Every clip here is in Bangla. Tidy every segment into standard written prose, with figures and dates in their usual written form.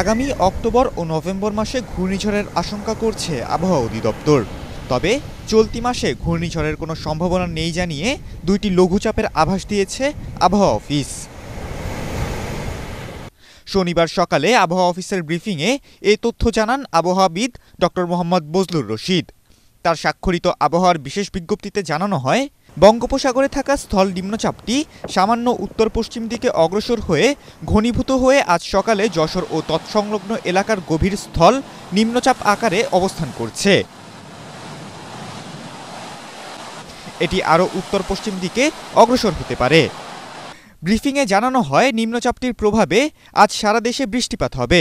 আগামী অক্টোবর ও নভেম্বর মাসে ঘূর্ণিঝড়ের আশঙ্কা করছে আবহাওয়া অধিদপ্তর। তবে চলতি মাসে ঘূর্ণিঝড়ের কোনো সম্ভাবনা নেই জানিয়ে দুইটি লঘুচাপের আভাস দিয়েছে আবহাওয়া অফিস। শনিবার সকালে আবহাওয়া অফিসের ব্রিফিংয়ে এই তথ্য জানান আবহাওয়াবিদ ডক্টর মোহাম্মদ বজলুর রশিদ। তার স্বাক্ষরিত আবহাওয়ার বিশেষ বিজ্ঞপ্তিতে জানানো হয়, বঙ্গোপসাগরে থাকা স্থল নিম্নচাপটি সামান্য উত্তর পশ্চিম দিকে অগ্রসর হয়ে ঘনীভূত হয়ে আজ সকালে যশোর ও তৎসংলগ্ন এলাকার গভীর স্থল নিম্নচাপ আকারে অবস্থান করছে। এটি আরও উত্তর পশ্চিম দিকে অগ্রসর হতে পারে। ব্রিফিংয়ে জানানো হয়, নিম্নচাপটির প্রভাবে আজ সারা দেশে বৃষ্টিপাত হবে,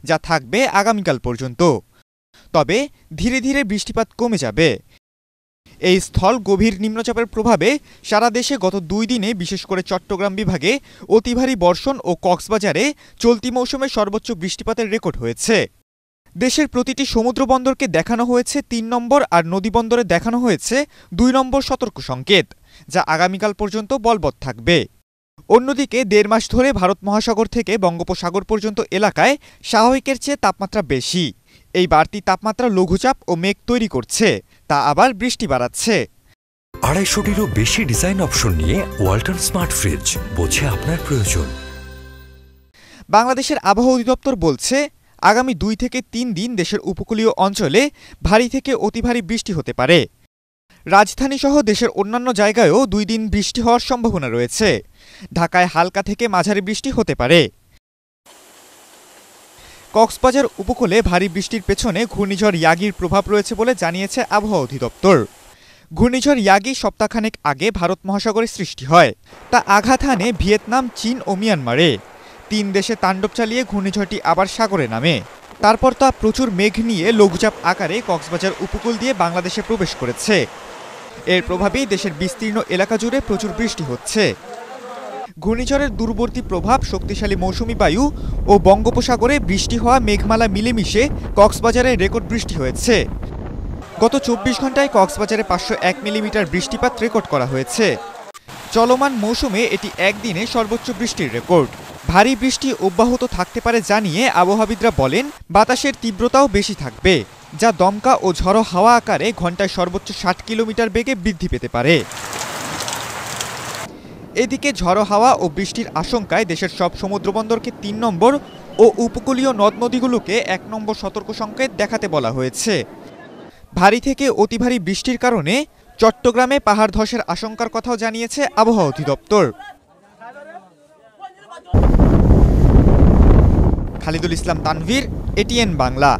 যা থাকবে আগামীকাল পর্যন্ত। তবে ধীরে ধীরে বৃষ্টিপাত কমে যাবে। এই স্থল গভীর নিম্নচাপের প্রভাবে সারা দেশে গত 2 দিনে বিশেষ করে চট্টগ্রাম বিভাগে অতি ভারী বর্ষণ ও কক্সবাজারে চলতি মৌসুমে সর্বোচ্চ বৃষ্টিপাতের রেকর্ড হয়েছে। দেশের প্রতিটি সমুদ্র বন্দরকে দেখানো হয়েছে 3 নম্বর আর নদীবন্দরে দেখানো হয়েছে 2 নম্বর সতর্ক সংকেত, যা আগামীকাল পর্যন্ত বলবৎ থাকবে। অন্যদিকে 1.5 মাস ধরে ভারত মহাসাগর থেকে বঙ্গোপসাগর পর্যন্ত এলাকায় স্বাভাবিকের চেয়ে তাপমাত্রা বেশি। এই বাড়তি তাপমাত্রা লঘুচাপ ও মেঘ তৈরি করছে, তা আবার বৃষ্টি বাড়াচ্ছে। 250-টিরও বেশি ডিজাইন অপশন নিয়ে ওয়ালটন স্মার্ট ফ্রিজ, বোঝে আপনার প্রয়োজন। বাংলাদেশের আবহাওয়া অধিদপ্তর বলছে, আগামী 2 থেকে 3 দিন দেশের উপকূলীয় অঞ্চলে ভারী থেকে অতি ভারী বৃষ্টি হতে পারে। রাজধানী সহ দেশের অন্যান্য জায়গায়ও 2 দিন বৃষ্টি হওয়ার সম্ভাবনা রয়েছে। ঢাকায় হালকা থেকে মাঝারি বৃষ্টি হতে পারে। কক্সবাজার উপকূলে ভারী বৃষ্টির পেছনে ঘূর্ণিঝড় ইয়াগির প্রভাব রয়েছে বলে জানিয়েছে আবহাওয়া অধিদপ্তর। ঘূর্ণিঝড় ইয়াগি সপ্তাহখানেক আগে ভারত মহাসাগরে সৃষ্টি হয়। তা আঘাত হানে ভিয়েতনাম, চীন ও মিয়ানমারে। 3 দেশে তাণ্ডব চালিয়ে ঘূর্ণিঝড়টি আবার সাগরে নামে। তারপর তা প্রচুর মেঘ নিয়ে লঘুচাপ আকারে কক্সবাজার উপকূল দিয়ে বাংলাদেশে প্রবেশ করেছে। এর প্রভাবেই দেশের বিস্তীর্ণ এলাকা জুড়ে প্রচুর বৃষ্টি হচ্ছে। ঘূর্ণিঝড়ের দূরবর্তী প্রভাব, শক্তিশালী মৌসুমী বায়ু ও বঙ্গোপসাগরে বৃষ্টি হওয়া মেঘমালা মিলেমিশে কক্সবাজারে রেকর্ড বৃষ্টি হয়েছে। গত 24 ঘন্টায় কক্সবাজারে 501 মিলিমিটার বৃষ্টিপাত রেকর্ড করা হয়েছে। চলমান মৌসুমে এটি একদিনে সর্বোচ্চ বৃষ্টির রেকর্ড। ভারী বৃষ্টি অব্যাহত থাকতে পারে জানিয়ে আবহাওয়াবিদরা বলেন, বাতাসের তীব্রতাও বেশি থাকবে, যা দমকা ও ঝড়ো হাওয়া আকারে ঘন্টায় সর্বোচ্চ 60 কিলোমিটার বেগে বৃদ্ধি পেতে পারে। এদিকে ঝড়ো হাওয়া ও বৃষ্টির আশঙ্কায় দেশের সব সমুদ্রবন্দরকে 3 নম্বর ও উপকূলীয় নদ নদীগুলোকে 1 নম্বর সতর্ক সংকেত দেখাতে বলা হয়েছে। ভারী থেকে অতি ভারী বৃষ্টির কারণে চট্টগ্রামে পাহাড় ধসের আশঙ্কার কথাও জানিয়েছে আবহাওয়া অধিদপ্তর। খালিদুল ইসলাম তানভীর, এটিএন বাংলা।